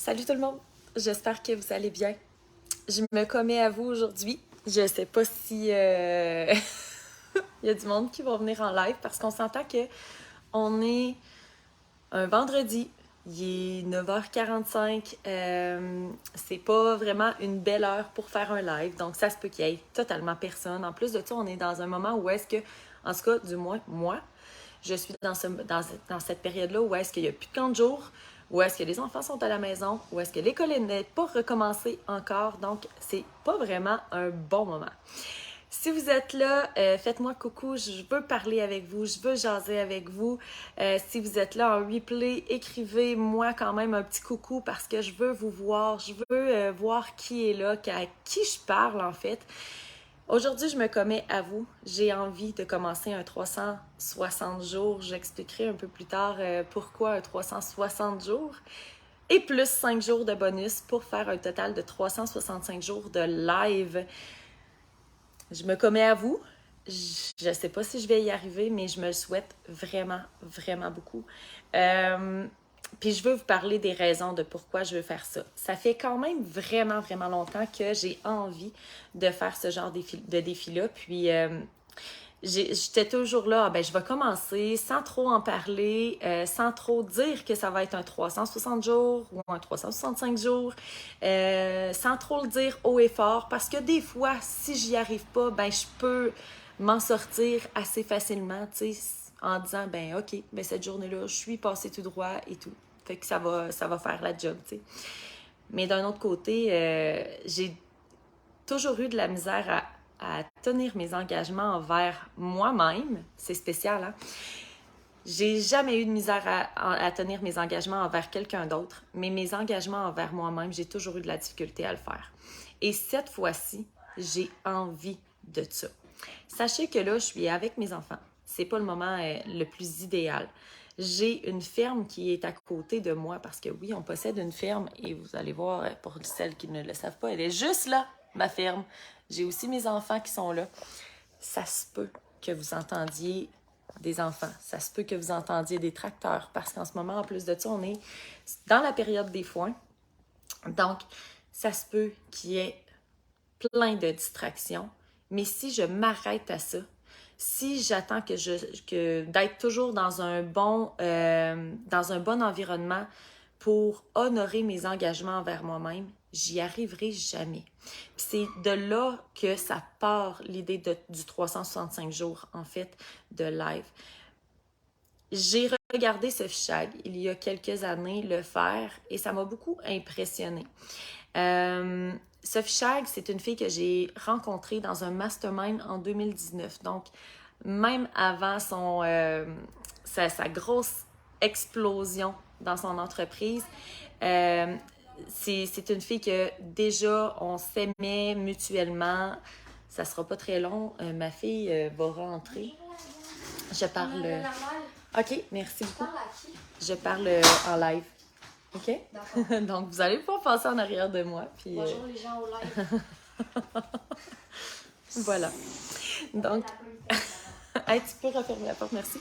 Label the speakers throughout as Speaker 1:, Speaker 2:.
Speaker 1: Salut tout le monde, j'espère que vous allez bien. Je me commets à vous aujourd'hui. Je sais pas si il y a du monde qui va venir en live parce qu'on s'entend que on est un vendredi, il est 9h45. C'est pas vraiment une belle heure pour faire un live, donc ça se peut qu'il y ait totalement personne. En plus de ça, on est dans un moment où est-ce que, en tout cas, du moins moi, je suis dans cette période-là où est-ce qu'il n'y a plus de camp de jour, où est-ce que les enfants sont à la maison, où est-ce que l'école n'est pas recommencée encore. Donc, c'est pas vraiment un bon moment. Si vous êtes là, faites-moi coucou, je veux parler avec vous, je veux jaser avec vous. Si vous êtes là en replay, écrivez-moi quand même un petit coucou parce que je veux vous voir, je veux voir qui est là, à qui je parle en fait. Aujourd'hui, je me commets à vous. J'ai envie de commencer un 360 jours. J'expliquerai un peu plus tard pourquoi un 360 jours. Et plus 5 jours de bonus pour faire un total de 365 jours de live. Je me commets à vous. Je ne sais pas si je vais y arriver, mais je me le souhaite vraiment, vraiment beaucoup. Puis je veux vous parler des raisons de pourquoi je veux faire ça. Ça fait quand même vraiment, vraiment longtemps que j'ai envie de faire ce genre de défi-là. Puis j'étais toujours là, je vais commencer sans trop en parler, sans trop dire que ça va être un 360 jours ou un 365 jours, sans trop le dire haut et fort, parce que des fois, si j'y arrive pas, je peux m'en sortir assez facilement, tu sais, en disant, OK, cette journée-là, je suis passée tout droit et tout. Fait que ça va faire la job, tu sais. Mais d'un autre côté, j'ai toujours eu de la misère à tenir mes engagements envers moi-même. C'est spécial, hein? J'ai jamais eu de misère à tenir mes engagements envers quelqu'un d'autre, mais mes engagements envers moi-même, j'ai toujours eu de la difficulté à le faire. Et cette fois-ci, j'ai envie de ça. Sachez que là, je suis avec mes enfants. C'est pas le moment le plus idéal. J'ai une ferme qui est à côté de moi parce que oui, on possède une ferme et vous allez voir, pour celles qui ne le savent pas, elle est juste là, ma ferme. J'ai aussi mes enfants qui sont là. Ça se peut que vous entendiez des enfants. Ça se peut que vous entendiez des tracteurs parce qu'en ce moment, en plus de ça, on est dans la période des foins. Donc, ça se peut qu'il y ait plein de distractions. Mais si je m'arrête à ça, si j'attends d'être toujours dans un bon environnement pour honorer mes engagements envers moi-même, j'y arriverai jamais. Puis c'est de là que ça part l'idée du 365 jours, en fait, de live. J'ai regardé Sophie Chag il y a quelques années le faire et ça m'a beaucoup impressionnée. Sophie Chag, c'est une fille que j'ai rencontrée dans un mastermind en 2019. Donc, même avant sa grosse explosion dans son entreprise, c'est une fille que déjà on s'aimait mutuellement. Ça sera pas très long. Ma fille va rentrer. Je parle. OK, merci beaucoup. Je parle en live. OK? D'accord. Donc, vous allez pouvoir passer en arrière de moi. Puis,
Speaker 2: bonjour les gens au live.
Speaker 1: Voilà. Donc, hey, tu peux refermer la porte, merci.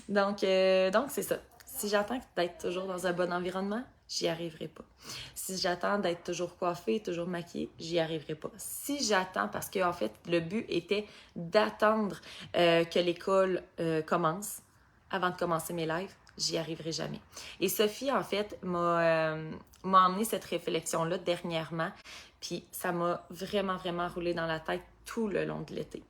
Speaker 1: Donc c'est ça. Si j'attends d'être toujours dans un bon environnement, j'y arriverai pas. Si j'attends d'être toujours coiffée, toujours maquillée, j'y arriverai pas. Si j'attends, parce que en fait, le but était d'attendre que l'école commence avant de commencer mes lives, j'y arriverai jamais. Et Sophie, en fait, m'a emmené cette réflexion-là dernièrement, puis ça m'a vraiment, vraiment roulé dans la tête tout le long de l'été.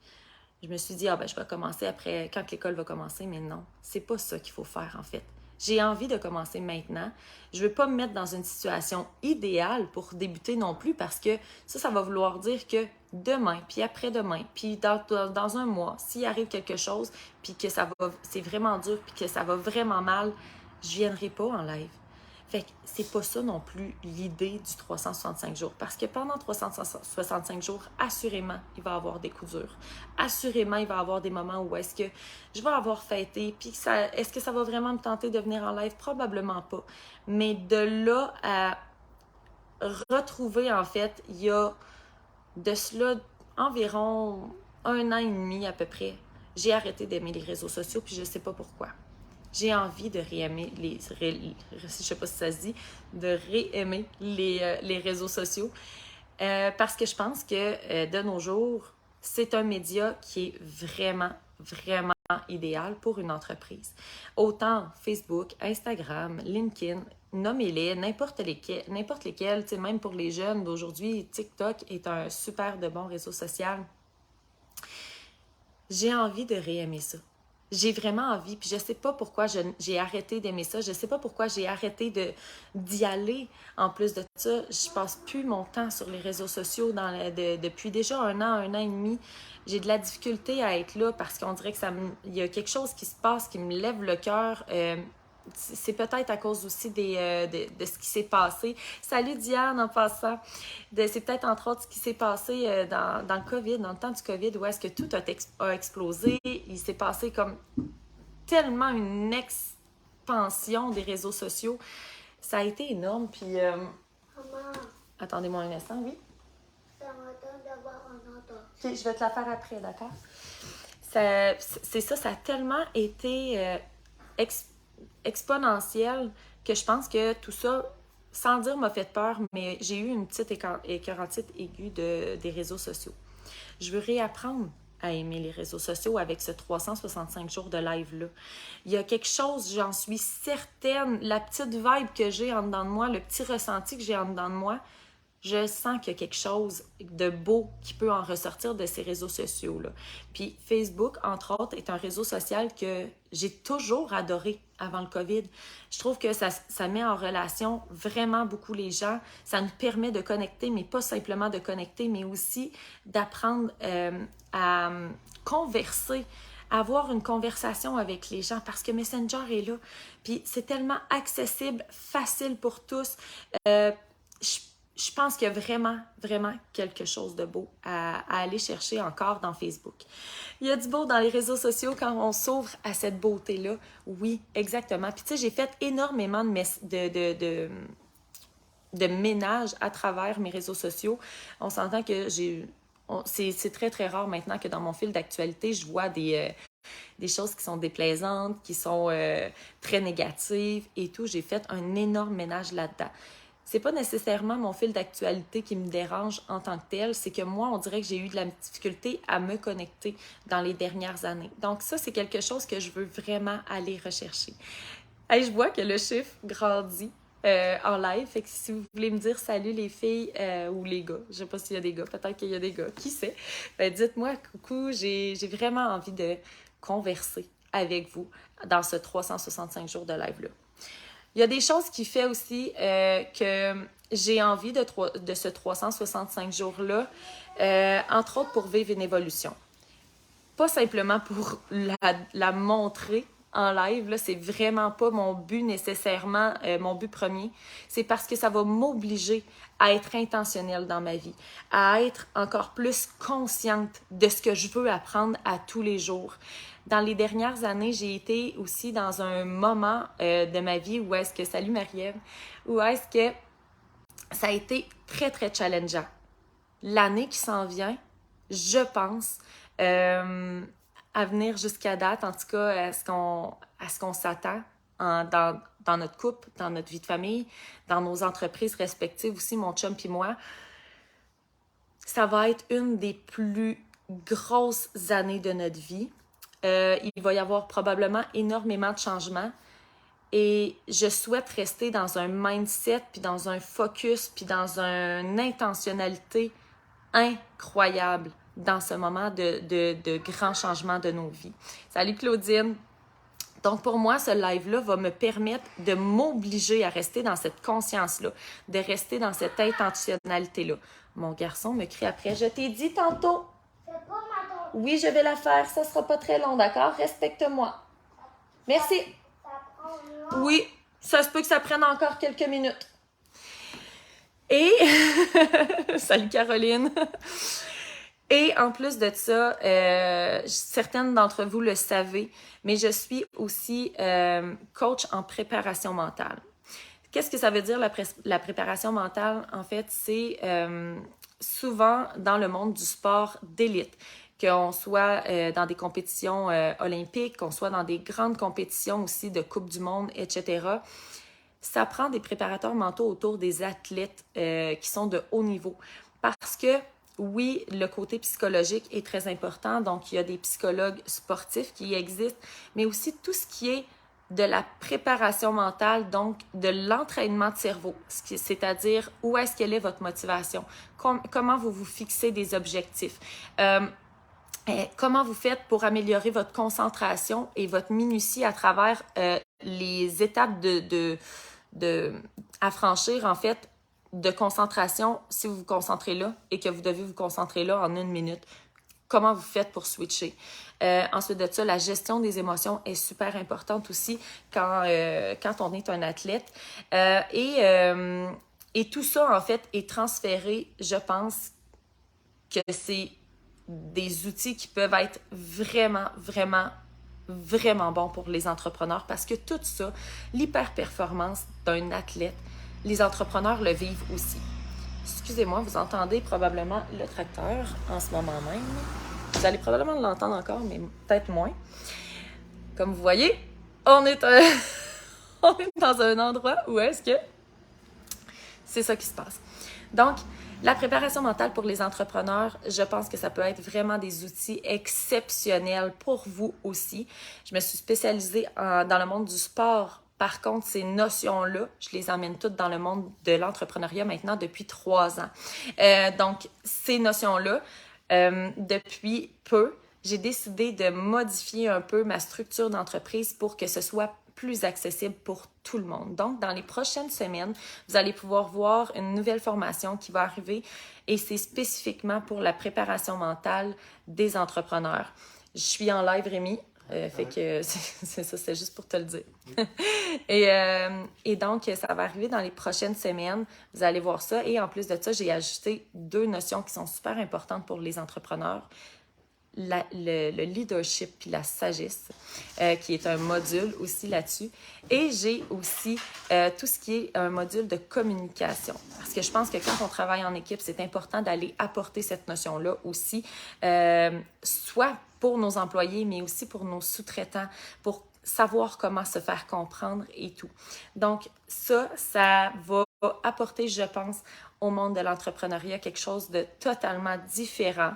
Speaker 1: Je me suis dit, je vais commencer après, quand l'école va commencer, mais non, c'est pas ça qu'il faut faire, en fait. J'ai envie de commencer maintenant. Je veux pas me mettre dans une situation idéale pour débuter non plus parce que ça va vouloir dire que demain, puis après-demain, puis dans un mois, s'il arrive quelque chose, puis que c'est vraiment dur, puis que ça va vraiment mal, je viendrai pas en live. Fait que c'est pas ça non plus l'idée du 365 jours. Parce que pendant 365 jours, assurément, il va y avoir des coups durs. Assurément, il va y avoir des moments où est-ce que je vais avoir fêté, puis est-ce que ça va vraiment me tenter de venir en live? Probablement pas. Mais de là à retrouver, en fait, il y a de cela environ 1 an et demi à peu près, j'ai arrêté d'aimer les réseaux sociaux, puis je sais pas pourquoi. J'ai envie de réaimer je sais pas si ça se dit, de réaimer les réseaux sociaux. Parce que je pense que de nos jours, c'est un média qui est vraiment, vraiment idéal pour une entreprise. Autant Facebook, Instagram, LinkedIn, nommez-les, n'importe lesquels, même pour les jeunes d'aujourd'hui, TikTok est un super de bon réseau social. J'ai envie de réaimer ça. J'ai vraiment envie, puis je sais pas pourquoi j'ai arrêté d'aimer ça, je sais pas pourquoi j'ai arrêté d'y aller. En plus de ça, je passe plus mon temps sur les réseaux sociaux depuis déjà un an et demi. J'ai de la difficulté à être là parce qu'on dirait que il y a quelque chose qui se passe qui me lève le cœur. C'est peut-être à cause aussi de ce qui s'est passé. Salut Diane, en passant. C'est peut-être entre autres ce qui s'est passé dans le COVID, dans le temps du COVID, où est-ce que tout a explosé. Il s'est passé comme tellement une expansion des réseaux sociaux. Ça a été énorme. Puis,
Speaker 2: Maman,
Speaker 1: attendez-moi un instant, oui?
Speaker 2: ça m'attend d'avoir un autre.
Speaker 1: Okay, je vais te la faire après, d'accord? C'est ça, ça a tellement été exponentiel que je pense que tout ça, sans dire m'a fait peur, mais j'ai eu une petite écœurantite aiguë des réseaux sociaux. Je veux réapprendre à aimer les réseaux sociaux avec ce 365 jours de live-là. Il y a quelque chose, j'en suis certaine, la petite vibe que j'ai en dedans de moi, le petit ressenti que j'ai en dedans de moi, je sens qu'il y a quelque chose de beau qui peut en ressortir de ces réseaux sociaux-là. Puis Facebook, entre autres, est un réseau social que j'ai toujours adoré avant le COVID. Je trouve que ça met en relation vraiment beaucoup les gens. Ça nous permet de connecter, mais pas simplement de connecter, mais aussi d'apprendre à converser, à avoir une conversation avec les gens parce que Messenger est là. Puis c'est tellement accessible, facile pour tous. Je pense qu'il y a vraiment, vraiment quelque chose de beau à aller chercher encore dans Facebook. Il y a du beau dans les réseaux sociaux quand on s'ouvre à cette beauté-là. Oui, exactement. Puis tu sais, j'ai fait énormément de ménage à travers mes réseaux sociaux. On s'entend que c'est très, très rare maintenant que dans mon fil d'actualité, je vois des choses qui sont déplaisantes, qui sont très négatives et tout. J'ai fait un énorme ménage là-dedans. C'est pas nécessairement mon fil d'actualité qui me dérange en tant que tel, c'est que moi, on dirait que j'ai eu de la difficulté à me connecter dans les dernières années. Donc ça, c'est quelque chose que je veux vraiment aller rechercher. Hey, je vois que le chiffre grandit en live, fait que si vous voulez me dire salut les filles ou les gars, je sais pas s'il y a des gars, peut-être qu'il y a des gars, qui sait, ben dites-moi coucou, j'ai vraiment envie de converser avec vous dans ce 365 jours de live-là. Il y a des choses qui fait aussi que j'ai envie de ce 365 jours-là, entre autres pour vivre une évolution. Pas simplement pour la montrer en live, là, c'est vraiment pas mon but nécessairement, mon but premier. C'est parce que ça va m'obliger à être intentionnelle dans ma vie, à être encore plus consciente de ce que je veux apprendre à tous les jours. Dans les dernières années, j'ai été aussi dans un moment de ma vie où est-ce que, salut Marie-Ève, où est-ce que ça a été très, très challengeant. L'année qui s'en vient, je pense, à venir jusqu'à date, en tout cas, à ce qu'on s'attend dans notre couple, dans notre vie de famille, dans nos entreprises respectives aussi, mon chum et moi, ça va être une des plus grosses années de notre vie. Il va y avoir probablement énormément de changements et je souhaite rester dans un mindset, puis dans un focus, puis dans une intentionnalité incroyable dans ce moment de grands changements de nos vies. Salut Claudine! Donc pour moi, ce live-là va me permettre de m'obliger à rester dans cette conscience-là, de rester dans cette intentionnalité-là. Mon garçon me crie après, je t'ai dit tantôt. Oui, je vais la faire. Ça sera pas très long, d'accord? Respecte-moi. Merci. Oui, ça se peut que ça prenne encore quelques minutes. Et... Salut Caroline. Et en plus de ça, certaines d'entre vous le savez, mais je suis aussi coach en préparation mentale. Qu'est-ce que ça veut dire la préparation mentale? En fait, c'est souvent dans le monde du sport d'élite. qu'on soit dans des compétitions olympiques, qu'on soit dans des grandes compétitions aussi de Coupe du monde, etc., ça prend des préparateurs mentaux autour des athlètes qui sont de haut niveau. Parce que, oui, le côté psychologique est très important. Donc, il y a des psychologues sportifs qui existent, mais aussi tout ce qui est de la préparation mentale, donc de l'entraînement de cerveau, c'est-à-dire où est-ce qu'elle est votre motivation, comment vous vous fixez des objectifs, comment vous faites pour améliorer votre concentration et votre minutie à travers les étapes à franchir, en fait, de concentration si vous vous concentrez là et que vous devez vous concentrer là en 1 minute. Comment vous faites pour switcher? Ensuite de ça, la gestion des émotions est super importante aussi quand on est un athlète. Et tout ça, en fait, est transféré, je pense que c'est des outils qui peuvent être vraiment, vraiment, vraiment bons pour les entrepreneurs parce que tout ça, l'hyper-performance d'un athlète, les entrepreneurs le vivent aussi. Excusez-moi, vous entendez probablement le tracteur en ce moment même. Vous allez probablement l'entendre encore, mais peut-être moins. Comme vous voyez, on est dans un endroit où est-ce que c'est ça qui se passe. Donc, la préparation mentale pour les entrepreneurs, je pense que ça peut être vraiment des outils exceptionnels pour vous aussi. Je me suis spécialisée dans le monde du sport. Par contre, ces notions-là, je les emmène toutes dans le monde de l'entrepreneuriat maintenant depuis 3 ans. Donc, ces notions-là, depuis peu, j'ai décidé de modifier un peu ma structure d'entreprise pour que ce soit plus accessible pour tout le monde. Donc, dans les prochaines semaines, vous allez pouvoir voir une nouvelle formation qui va arriver et c'est spécifiquement pour la préparation mentale des entrepreneurs. Je suis en live, Rémi. Fait que c'est ça, c'est juste pour te le dire. Et donc, ça va arriver dans les prochaines semaines. Vous allez voir ça. Et en plus de ça, j'ai ajouté 2 notions qui sont super importantes pour les entrepreneurs. Le leadership puis la sagesse, qui est un module aussi là-dessus. Et j'ai aussi tout ce qui est un module de communication. Parce que je pense que quand on travaille en équipe, c'est important d'aller apporter cette notion-là aussi, soit pour nos employés, mais aussi pour nos sous-traitants, pour savoir comment se faire comprendre et tout. Donc, ça va apporter, je pense, au monde de l'entrepreneuriat quelque chose de totalement différent.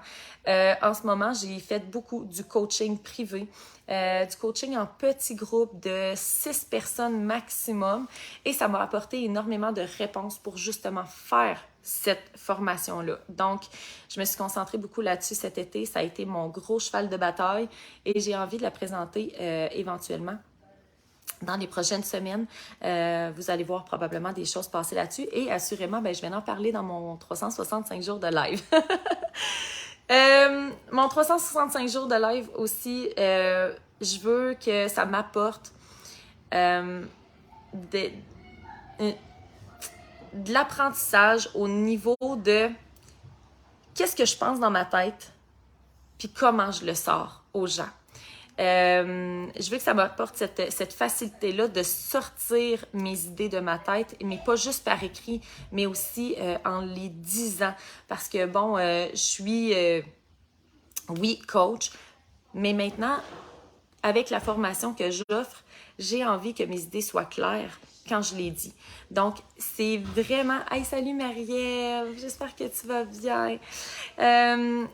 Speaker 1: En ce moment, j'ai fait beaucoup du coaching privé, du coaching en petits groupes de 6 personnes maximum et ça m'a apporté énormément de réponses pour justement faire cette formation-là. Donc, je me suis concentrée beaucoup là-dessus cet été. Ça a été mon gros cheval de bataille et j'ai envie de la présenter éventuellement. Dans les prochaines semaines, vous allez voir probablement des choses passer là-dessus et assurément, je vais en parler dans mon 365 jours de live. Mon 365 jours de live aussi, je veux que ça m'apporte de l'apprentissage au niveau de qu'est-ce que je pense dans ma tête puis comment je le sors aux gens. Je veux que ça m'apporte cette facilité-là de sortir mes idées de ma tête, mais pas juste par écrit, mais aussi en les disant. Parce que, bon, je suis, oui, coach, mais maintenant, avec la formation que j'offre, j'ai envie que mes idées soient claires quand je les dis. Donc, c'est vraiment... Hey, salut Marie-Ève, j'espère que tu vas bien.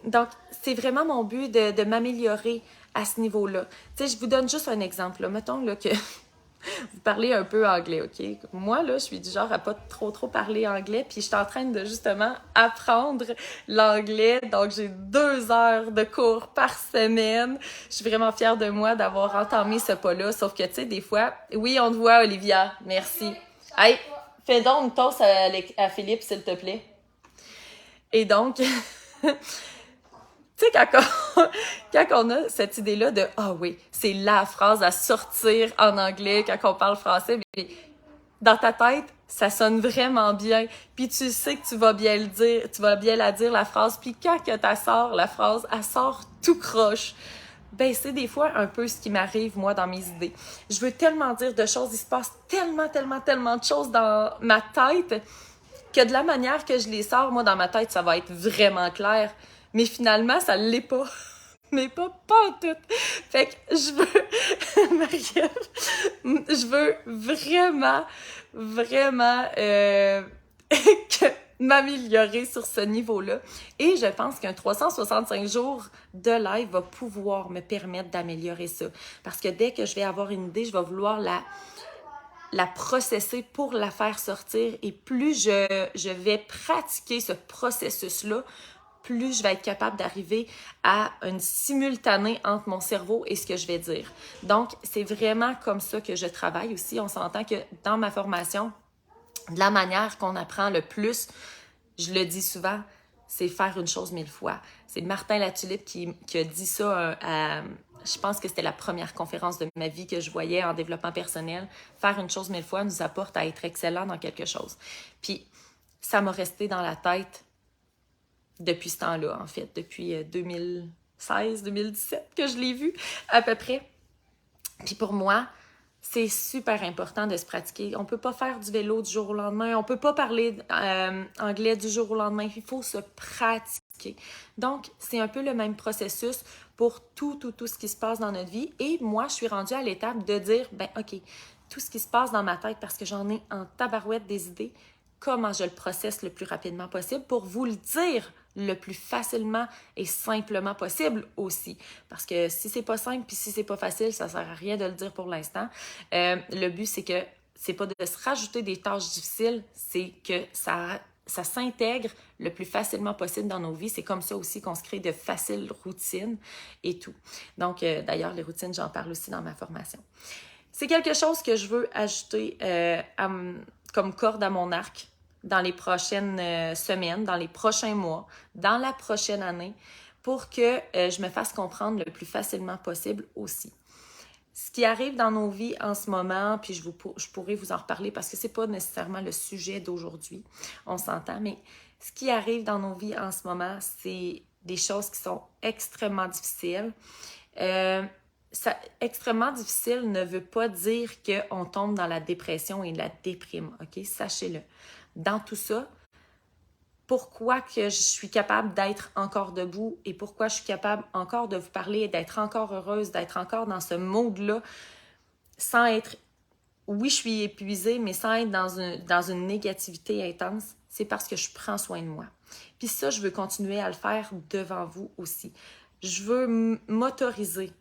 Speaker 1: Donc, c'est vraiment mon but de m'améliorer à ce niveau-là. Tu sais, je vous donne juste un exemple. Là. Mettons là, que vous parlez un peu anglais, OK? Moi, là, je suis du genre à pas trop parler anglais, puis je suis en train de justement apprendre l'anglais. Donc, j'ai 2 heures de cours par semaine. Je suis vraiment fière de moi d'avoir entamé ce pas-là. Sauf que, tu sais, des fois... Oui, on te voit, Olivia. Merci. Hey, fais donc une toast à Philippe, s'il te plaît. Et donc... Tu sais, quand on a cette idée-là de « Ah oui, c'est la phrase à sortir en anglais quand on parle français », mais dans ta tête, ça sonne vraiment bien. Puis tu sais que tu vas bien le dire, tu vas bien la dire, la phrase. Puis quand que tu sors la phrase, elle sort tout croche. Ben, c'est des fois un peu ce qui m'arrive, moi, dans mes idées. Je veux tellement dire de choses, il se passe tellement de choses dans ma tête que de la manière que je les sors, moi, dans ma tête, ça va être vraiment clair. Mais finalement, ça ne l'est pas. Mais pas en tout. Fait que je veux, Marie-Ève, je veux vraiment que m'améliorer sur ce niveau-là. Et je pense qu'un 365 jours de live va pouvoir me permettre d'améliorer ça. Parce que dès que je vais avoir une idée, je vais vouloir la processer pour la faire sortir. Et plus je vais pratiquer ce processus-là, plus je vais être capable d'arriver à une simultanée entre mon cerveau et ce que je vais dire. Donc, c'est vraiment comme ça que je travaille aussi. On s'entend que dans ma formation, de la manière qu'on apprend le plus, je le dis souvent, c'est faire une chose 1000 fois. C'est Martin Latulippe qui a dit ça je pense que c'était la première conférence de ma vie que je voyais en développement personnel. Faire une chose 1000 fois nous apporte à être excellent dans quelque chose. Puis, ça m'a resté dans la tête depuis ce temps-là, en fait, depuis 2016-2017 que je l'ai vu à peu près. Puis pour moi, c'est super important de se pratiquer. On peut pas faire du vélo du jour au lendemain, on peut pas parler anglais du jour au lendemain, il faut se pratiquer. Donc, c'est un peu le même processus pour tout ce qui se passe dans notre vie. Et moi, je suis rendue à l'étape de dire, ben OK, tout ce qui se passe dans ma tête, parce que j'en ai en tabarouette des idées, comment je le processe le plus rapidement possible pour vous le dire le plus facilement et simplement possible aussi. Parce que si c'est pas simple puis si c'est pas facile, ça sert à rien de le dire pour l'instant. Le but, c'est que c'est pas de se rajouter des tâches difficiles, c'est que ça s'intègre le plus facilement possible dans nos vies. C'est comme ça aussi qu'on se crée de faciles routines et tout. Donc, d'ailleurs, les routines, j'en parle aussi dans ma formation. C'est quelque chose que je veux ajouter comme corde à mon arc dans les prochaines semaines, dans les prochains mois, dans la prochaine année, pour que je me fasse comprendre le plus facilement possible aussi. Ce qui arrive dans nos vies en ce moment, puis je pourrais vous en reparler parce que c'est pas nécessairement le sujet d'aujourd'hui, on s'entend, mais ce qui arrive dans nos vies en ce moment, c'est des choses qui sont extrêmement difficiles. Extrêmement difficile ne veut pas dire qu'on tombe dans la dépression et la déprime, OK? Sachez-le. Dans tout ça, pourquoi que je suis capable d'être encore debout et pourquoi je suis capable encore de vous parler et d'être encore heureuse, d'être encore dans ce mode-là, sans être... Oui, je suis épuisée, mais sans être dans une négativité intense, c'est parce que je prends soin de moi. Puis ça, je veux continuer à le faire devant vous aussi. Je veux m'autoriser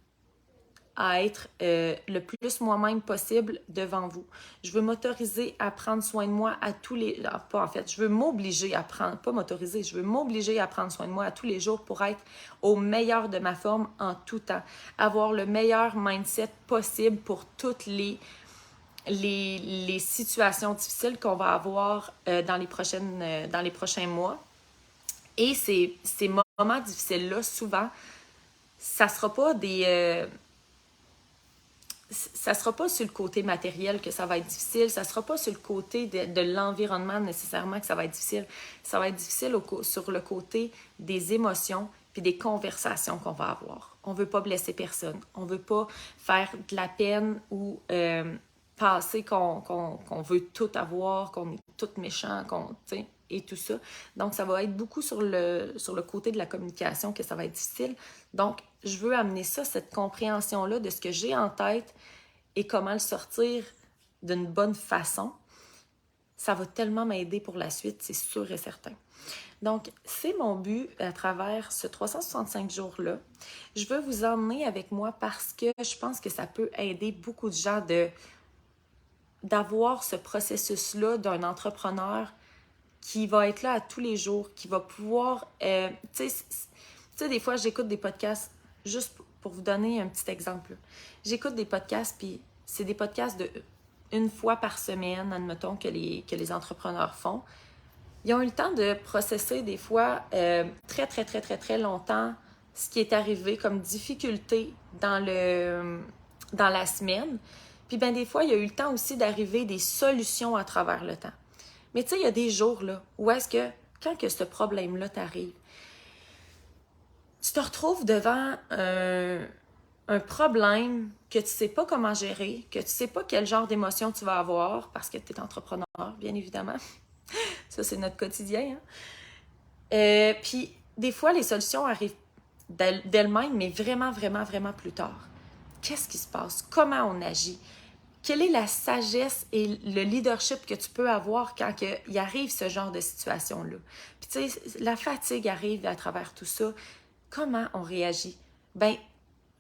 Speaker 1: à être le plus moi-même possible devant vous. Je veux m'autoriser à prendre soin de moi à tous les... Pas en fait, je veux m'obliger à prendre... Pas m'autoriser, je veux m'obliger à prendre soin de moi à tous les jours pour être au meilleur de ma forme en tout temps. Avoir le meilleur mindset possible pour toutes les situations difficiles qu'on va avoir dans les prochains mois. Et ces moments difficiles-là, souvent, ça sera pas ça sera pas sur le côté matériel que ça va être difficile, ça sera pas sur le côté de l'environnement nécessairement que ça va être difficile. Ça va être difficile sur le côté des émotions puis des conversations qu'on va avoir. On veut pas blesser personne. On veut pas faire de la peine ou penser qu'on veut tout avoir, qu'on est tout méchant, et tout ça. Donc, ça va être beaucoup sur le côté de la communication que ça va être difficile. Donc, je veux amener ça, cette compréhension-là de ce que j'ai en tête et comment le sortir d'une bonne façon. Ça va tellement m'aider pour la suite, c'est sûr et certain. Donc, c'est mon but à travers ce 365 jours-là. Je veux vous emmener avec moi parce que je pense que ça peut aider beaucoup de gens d'avoir ce processus-là d'un entrepreneur qui va être là à tous les jours, qui va pouvoir... tu sais, des fois, j'écoute des podcasts, juste pour vous donner un petit exemple. J'écoute des podcasts, puis c'est des podcasts de une fois par semaine, admettons, que les entrepreneurs font. Ils ont eu le temps de processer des fois très longtemps ce qui est arrivé comme difficulté dans la semaine. Puis ben des fois, il y a eu le temps aussi d'arriver des solutions à travers le temps. Mais tu sais, il y a des jours là où est-ce que, quand que ce problème-là t'arrive, tu te retrouves devant un problème que tu sais pas comment gérer, que tu sais pas quel genre d'émotion tu vas avoir, parce que tu es entrepreneur, bien évidemment. Ça, c'est notre quotidien. Hein? Puis, des fois, les solutions arrivent d'elle-même, mais vraiment, vraiment, vraiment plus tard. Qu'est-ce qui se passe? Comment on agit? Quelle est la sagesse et le leadership que tu peux avoir quand il arrive ce genre de situation-là? Puis tu sais, la fatigue arrive à travers tout ça. Comment on réagit? Ben,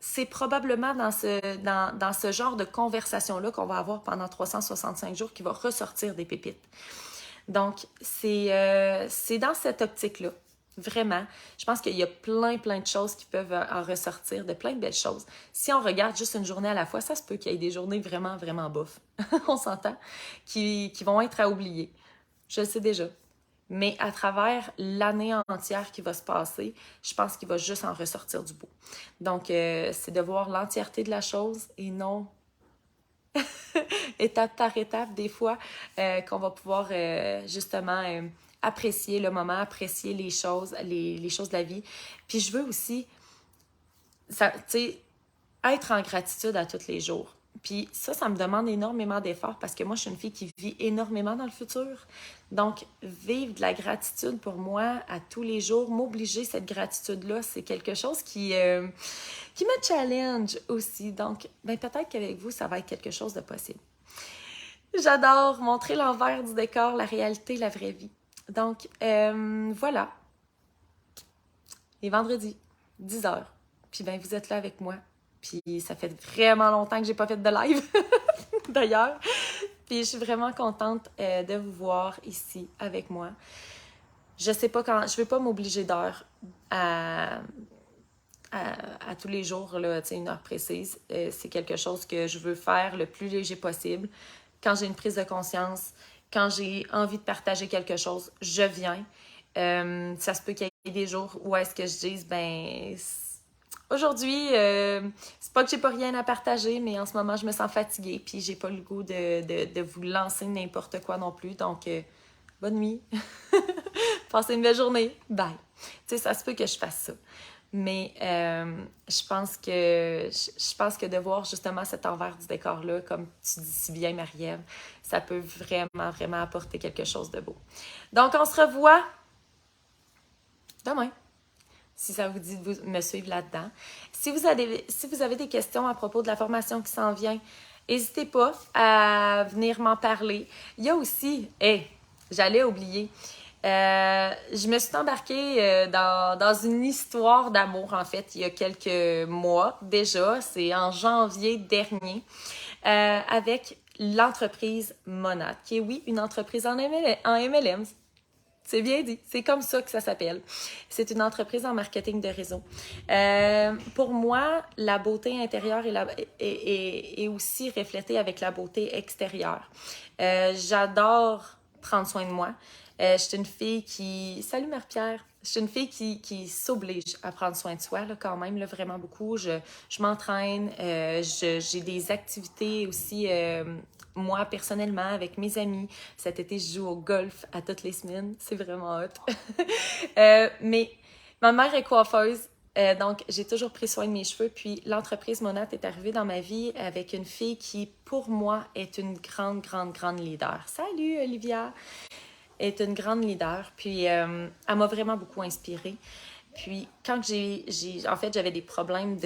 Speaker 1: c'est probablement dans ce genre de conversation-là qu'on va avoir pendant 365 jours qui va ressortir des pépites. Donc, c'est dans cette optique-là. Vraiment. Je pense qu'il y a plein de choses qui peuvent en ressortir, de plein de belles choses. Si on regarde juste une journée à la fois, ça se peut qu'il y ait des journées vraiment, vraiment bof. On s'entend, qui vont être à oublier. Je le sais déjà. Mais à travers l'année entière qui va se passer, je pense qu'il va juste en ressortir du beau. Donc, c'est de voir l'entièreté de la chose et non étape par étape, des fois, qu'on va pouvoir justement apprécier le moment, apprécier les choses de la vie. Puis je veux aussi, ça, tu sais, être en gratitude à tous les jours. Puis ça me demande énormément d'efforts parce que moi, je suis une fille qui vit énormément dans le futur. Donc, vivre de la gratitude pour moi à tous les jours, m'obliger cette gratitude-là, c'est quelque chose qui me challenge aussi. Donc, ben, peut-être qu'avec vous, ça va être quelque chose de possible. J'adore montrer l'envers du décor, la réalité, la vraie vie. Donc, voilà. Les vendredis, 10h. Puis ben, vous êtes là avec moi. Puis ça fait vraiment longtemps que j'ai pas fait de live, d'ailleurs. Puis je suis vraiment contente de vous voir ici avec moi. Je sais pas quand... Je veux pas m'obliger d'heure à tous les jours, là, une heure précise. C'est quelque chose que je veux faire le plus léger possible. Quand j'ai une prise de conscience, quand j'ai envie de partager quelque chose, je viens. Ça se peut qu'il y ait des jours où est-ce que je dise, ben, aujourd'hui, c'est pas que j'ai pas rien à partager, mais en ce moment, je me sens fatiguée, puis j'ai pas le goût de vous lancer n'importe quoi non plus. Donc, bonne nuit. Passez une belle journée. Bye. Tu sais, ça se peut que je fasse ça. Mais je pense que de voir justement cet envers du décor-là, comme tu dis si bien, Marie-Ève, ça peut vraiment, vraiment apporter quelque chose de beau. Donc, on se revoit demain, si ça vous dit de me suivre là-dedans. Si vous avez des questions à propos de la formation qui s'en vient, n'hésitez pas à venir m'en parler. Il y a aussi, j'allais oublier, je me suis embarquée dans une histoire d'amour, en fait, il y a quelques mois déjà. C'est en janvier dernier, avec l'entreprise Monat, qui est, oui, une entreprise en MLM. C'est bien dit, c'est comme ça que ça s'appelle. C'est une entreprise en marketing de réseau. Pour moi, la beauté intérieure est aussi reflétée avec la beauté extérieure. J'adore prendre soin de moi. Je suis une fille qui... Salut Marie-Pierre! Je suis une fille qui s'oblige à prendre soin de soi, là, quand même, là, vraiment beaucoup. Je m'entraîne, j'ai des activités aussi, moi, personnellement, avec mes amis. Cet été, je joue au golf à toutes les semaines. C'est vraiment hot. Mais ma mère est coiffeuse. Donc, j'ai toujours pris soin de mes cheveux. Puis, l'entreprise Monat est arrivée dans ma vie avec une fille qui, pour moi, est une grande leader. Salut, Olivia! Est une grande leader. Puis, elle m'a vraiment beaucoup inspirée. Puis, quand en fait, j'avais des problèmes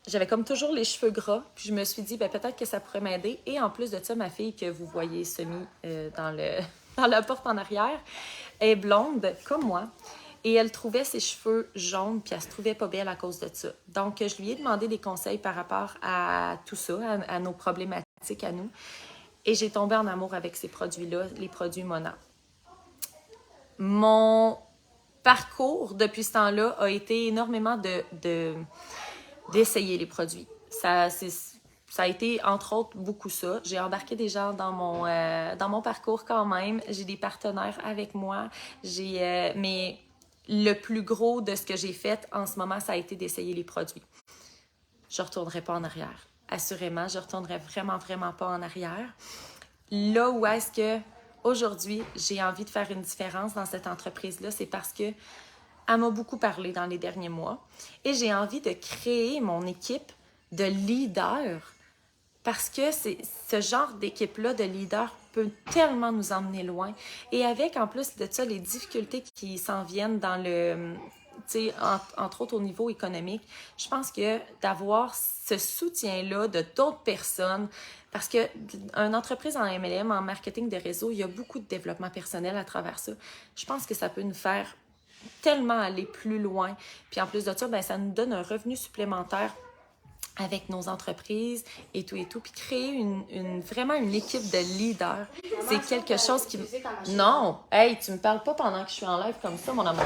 Speaker 1: j'avais comme toujours les cheveux gras. Puis, je me suis dit, ben, peut-être que ça pourrait m'aider. Et en plus de ça, ma fille que vous voyez dans la porte en arrière est blonde, comme moi. Et elle trouvait ses cheveux jaunes, puis elle se trouvait pas belle à cause de ça. Donc, je lui ai demandé des conseils par rapport à tout ça, à nos problématiques à nous. Et j'ai tombé en amour avec ces produits-là, les produits Monat. Mon parcours depuis ce temps-là a été énormément d'essayer les produits. Ça a été, entre autres, beaucoup ça. J'ai embarqué des gens dans mon parcours quand même. J'ai des partenaires avec moi. Mais le plus gros de ce que j'ai fait en ce moment, ça a été d'essayer les produits. Je ne retournerai pas en arrière. Assurément, je ne retournerai vraiment pas en arrière. Là où est-ce que aujourd'hui, j'ai envie de faire une différence dans cette entreprise-là, c'est parce que elle m'a beaucoup parlé dans les derniers mois et j'ai envie de créer mon équipe de leaders parce que ce genre d'équipe-là de leaders peut tellement nous emmener loin. Et avec, en plus de ça, les difficultés qui s'en viennent dans tu sais, entre autres au niveau économique, je pense que d'avoir ce soutien-là de d'autres personnes, parce que une entreprise en MLM, en marketing de réseau, il y a beaucoup de développement personnel à travers ça. Je pense que ça peut nous faire tellement aller plus loin. Puis en plus de ça, ben, ça nous donne un revenu supplémentaire avec nos entreprises et tout. Puis créer vraiment une équipe de leaders, c'est quelque chose qui... Non! Hey, tu me parles pas pendant que je suis en live comme ça, mon amour.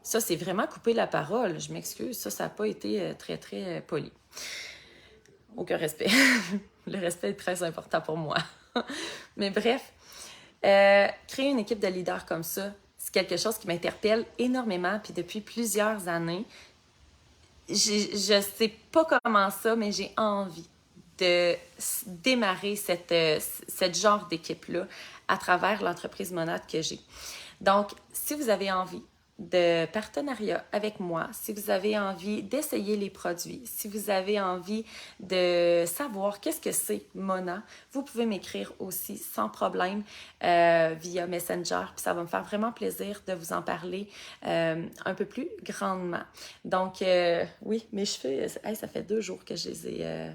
Speaker 1: Ça, c'est vraiment couper la parole. Je m'excuse. Ça n'a pas été très, très poli. Aucun respect. Le respect est très important pour moi. Mais bref, créer une équipe de leaders comme ça, c'est quelque chose qui m'interpelle énormément. Puis depuis plusieurs années, je sais pas comment ça, mais j'ai envie de démarrer cette genre d'équipe-là à travers l'entreprise Monade que j'ai. Donc, si vous avez envie de partenariat avec moi, si vous avez envie d'essayer les produits, si vous avez envie de savoir qu'est-ce que c'est Mona, vous pouvez m'écrire aussi sans problème via Messenger, puis ça va me faire vraiment plaisir de vous en parler un peu plus grandement. Donc, oui, mes cheveux, ça fait 2 jours que je les ai...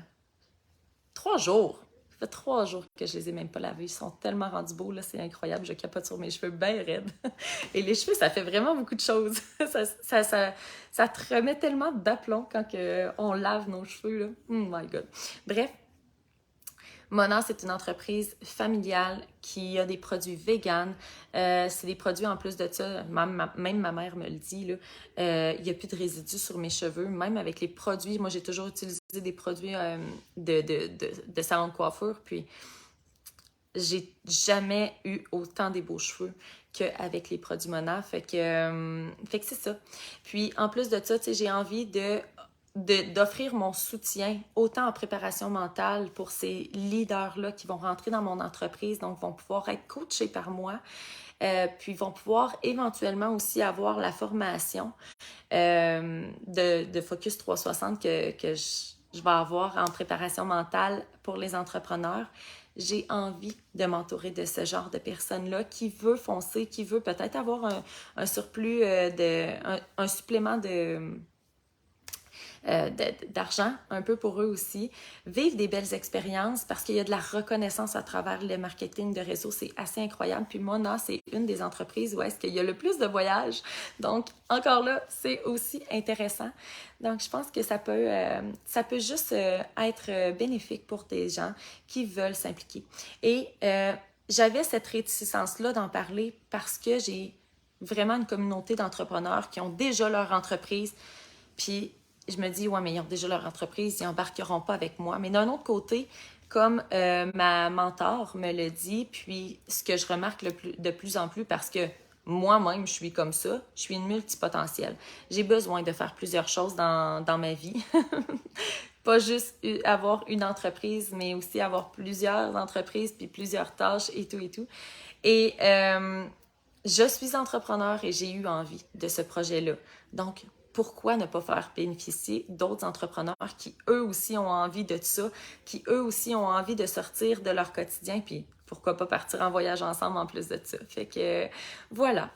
Speaker 1: 3 jours! Ça fait 3 jours que je les ai même pas lavés. Ils sont tellement rendus beaux, là, c'est incroyable. Je capote sur mes cheveux bien raides. Et les cheveux, ça fait vraiment beaucoup de choses. Ça te remet tellement d'aplomb quand on lave nos cheveux, là. Oh my God. Bref, Mona, c'est une entreprise familiale qui a des produits véganes. C'est des produits en plus de ça, même ma mère me le dit, là, il n'y a plus de résidus sur mes cheveux. Même avec les produits, moi j'ai toujours utilisé des produits de salon de coiffure, puis j'ai jamais eu autant des beaux cheveux qu'avec les produits Mona. Fait que c'est ça. Puis en plus de ça, j'ai envie d'offrir mon soutien autant en préparation mentale pour ces leaders-là qui vont rentrer dans mon entreprise, donc vont pouvoir être coachés par moi, puis vont pouvoir éventuellement aussi avoir la formation de Focus 360 que je vais avoir en préparation mentale pour les entrepreneurs. J'ai envie de m'entourer de ce genre de personnes-là qui veut foncer, qui veut peut-être avoir un surplus, un supplément d'argent, un peu pour eux aussi, vivre des belles expériences parce qu'il y a de la reconnaissance à travers le marketing de réseau, c'est assez incroyable. Puis Mona, c'est une des entreprises où est-ce qu'il y a le plus de voyages. Donc, encore là, c'est aussi intéressant. Donc, je pense que ça peut juste être bénéfique pour des gens qui veulent s'impliquer. Et j'avais cette réticence-là d'en parler parce que j'ai vraiment une communauté d'entrepreneurs qui ont déjà leur entreprise, puis je me dis, ouais, mais ils ont déjà leur entreprise, ils n'embarqueront pas avec moi. Mais d'un autre côté, comme ma mentor me le dit, puis ce que je remarque de plus en plus, parce que moi-même, je suis comme ça, je suis une multipotentielle. J'ai besoin de faire plusieurs choses dans ma vie. Pas juste avoir une entreprise, mais aussi avoir plusieurs entreprises, puis plusieurs tâches et tout et tout. Et je suis entrepreneur et j'ai eu envie de ce projet-là. Donc, pourquoi ne pas faire bénéficier d'autres entrepreneurs qui, eux aussi, ont envie de ça, qui, eux aussi, ont envie de sortir de leur quotidien, puis pourquoi pas partir en voyage ensemble en plus de ça. Fait que, voilà.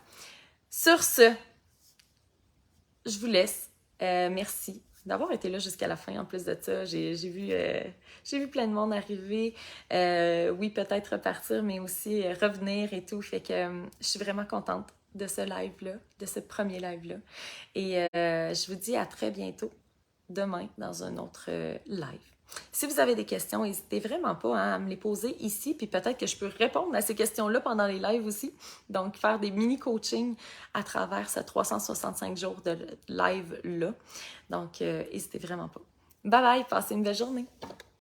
Speaker 1: Sur ce, je vous laisse. Merci d'avoir été là jusqu'à la fin. En plus de ça, j'ai vu plein de monde arriver. Oui, peut-être repartir, mais aussi revenir et tout. Fait que je suis vraiment contente de ce live-là, de ce premier live-là. Et je vous dis à très bientôt, demain, dans un autre live. Si vous avez des questions, n'hésitez vraiment pas à me les poser ici, puis peut-être que je peux répondre à ces questions-là pendant les lives aussi. Donc, faire des mini-coachings à travers ce 365 jours de live-là. Donc, n'hésitez vraiment pas. Bye bye, passez une belle journée!